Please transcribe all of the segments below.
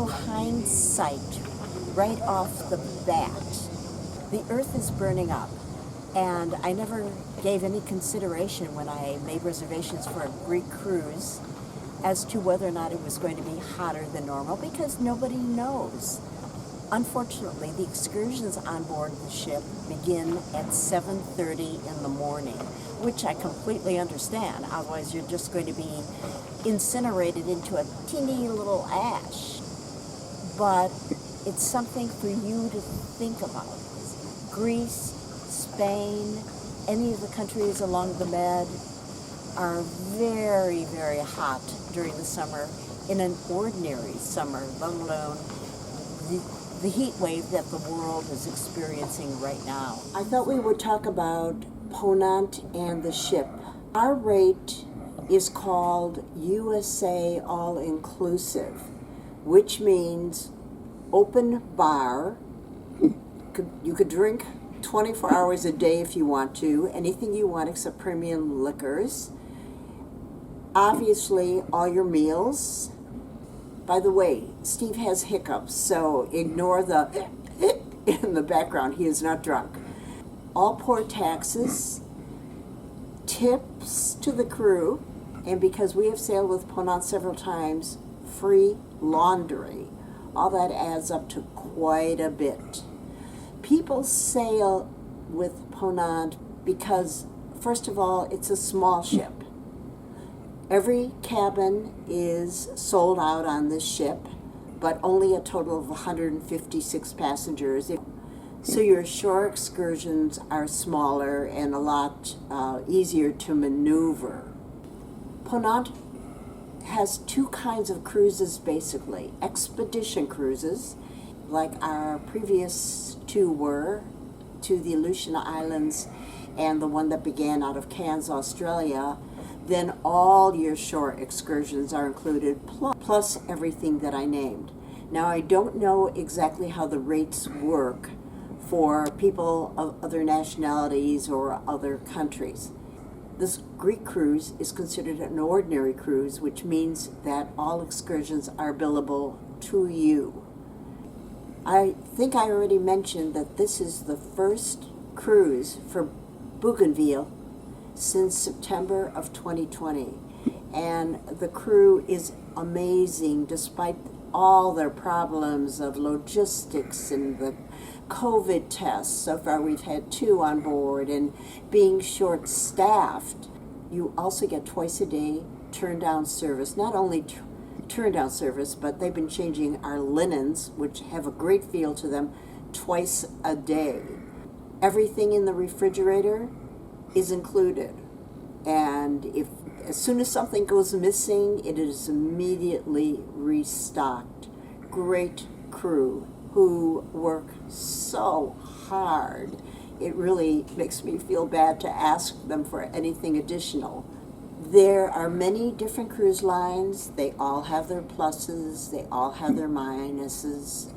hindsight, right off the bat, the earth is burning up. And I never gave any consideration when I made reservations for a Greek cruise as to whether or not it was going to be hotter than normal, because nobody knows. Unfortunately, the excursions on board the ship begin at 7:30 in the morning, which I completely understand. Otherwise, you're just going to be incinerated into a teeny little ash. But it's something for you to think about. Greece, Spain, any of the countries along the Med are very, very hot during the summer, in an ordinary summer, let alone the heat wave that the world is experiencing right now. I thought we would talk about Ponant and the ship. Our rate is called USA All Inclusive, which means open bar. You could drink 24 hours a day if you want to, anything you want except premium liquors. Obviously, all your meals. By the way, Steve has hiccups, so ignore the in the background. He is not drunk. All port taxes, tips to the crew, and because we have sailed with Ponant several times, free laundry. All that adds up to quite a bit. People sail with Ponant because, first of all, it's a small ship. Every cabin is sold out on this ship, but only a total of 156 passengers. So your shore excursions are smaller and a lot easier to maneuver. Ponant has two kinds of cruises, basically. Expedition cruises, like our previous two were, to the Aleutian Islands and the one that began out of Cairns, Australia. Then all your shore excursions are included, plus everything that I named. Now, I don't know exactly how the rates work for people of other nationalities or other countries. This Greek cruise is considered an ordinary cruise, which means that all excursions are billable to you. I think I already mentioned that this is the first cruise for Bougainville since September of 2020, and the crew is amazing despite all their problems of logistics and the COVID tests. So far we've had 2 on board, and being short-staffed, you also get twice a day turn-down service. Not only turn-down service, but they've been changing our linens, which have a great feel to them, twice a day. Everything in the refrigerator is included, and as soon as something goes missing, it is immediately restocked. Great crew who work so hard. It really makes me feel bad to ask them for anything additional. There are many different cruise lines. They all have their pluses, they all have their minuses.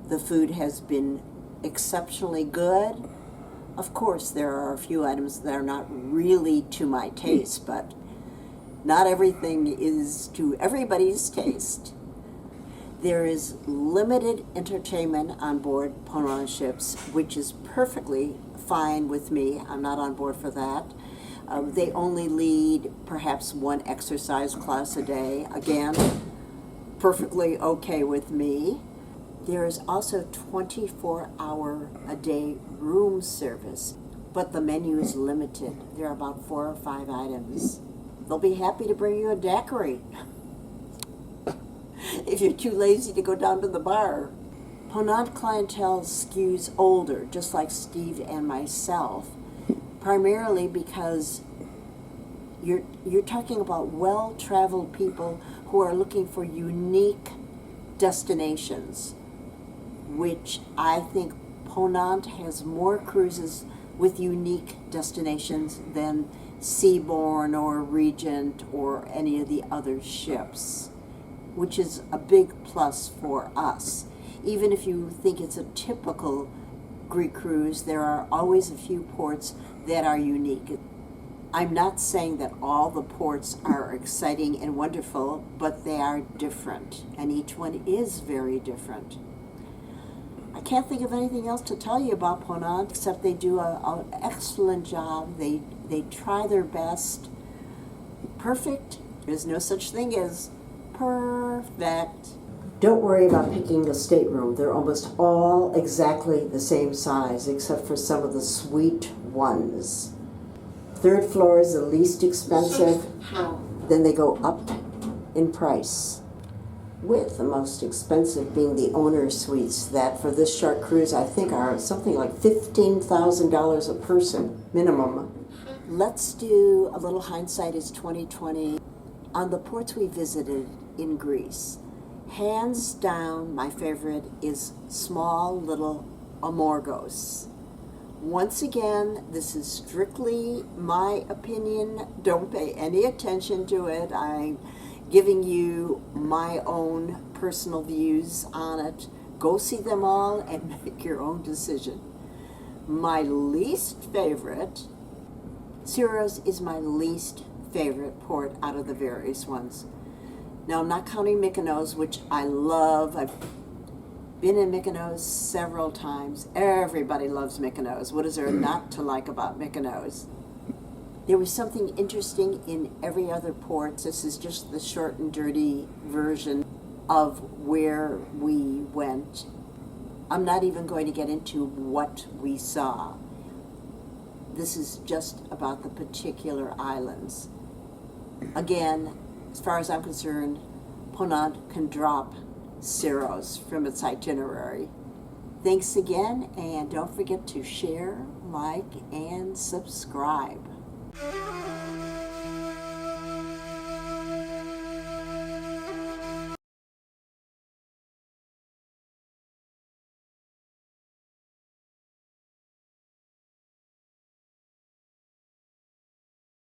The food has been exceptionally good. Of course, there are a few items that are not really to my taste, but not everything is to everybody's taste. There is limited entertainment on board Ponant ships, which is perfectly fine with me. I'm not on board for that. They only lead perhaps 1 exercise class a day. Again, perfectly okay with me. There is also 24-hour-a-day room service, but the menu is limited. There are about 4 or 5 items. They'll be happy to bring you a daiquiri if you're too lazy to go down to the bar. Ponant clientele skews older, just like Steve and myself, primarily because you're talking about well-traveled people who are looking for unique destinations, which I think Ponant has more cruises with unique destinations than Seabourn or Regent or any of the other ships, which is a big plus for us. Even if you think it's a typical Greek cruise, there are always a few ports that are unique. I'm not saying that all the ports are exciting and wonderful, but they are different, and each one is very different. I can't think of anything else to tell you about Ponant except they do an excellent job. They try their best. Perfect? There's no such thing as perfect. Don't worry about picking a stateroom. They're almost all exactly the same size, except for some of the sweet ones. Third floor is the least expensive. Then they go up in price, with the most expensive being the owner suites that for this short cruise I think are something like $15,000 a person minimum. Let's do a little hindsight is 2020 on the ports we visited in Greece. Hands down, my favorite is small little Amorgos. Once again, this is strictly my opinion. Don't pay any attention to it. I'm giving you my own personal views on it. Go see them all and make your own decision. My least favorite, Syros is my least favorite port out of the various ones. Now, I'm not counting Mykonos, which I love. I've been in Mykonos several times. Everybody loves Mykonos. What is there not to like about Mykonos? There was something interesting in every other port. This is just the short and dirty version of where we went. I'm not even going to get into what we saw. This is just about the particular islands. Again, as far as I'm concerned, Ponant can drop Syros from its itinerary. Thanks again, and don't forget to share, like, and subscribe.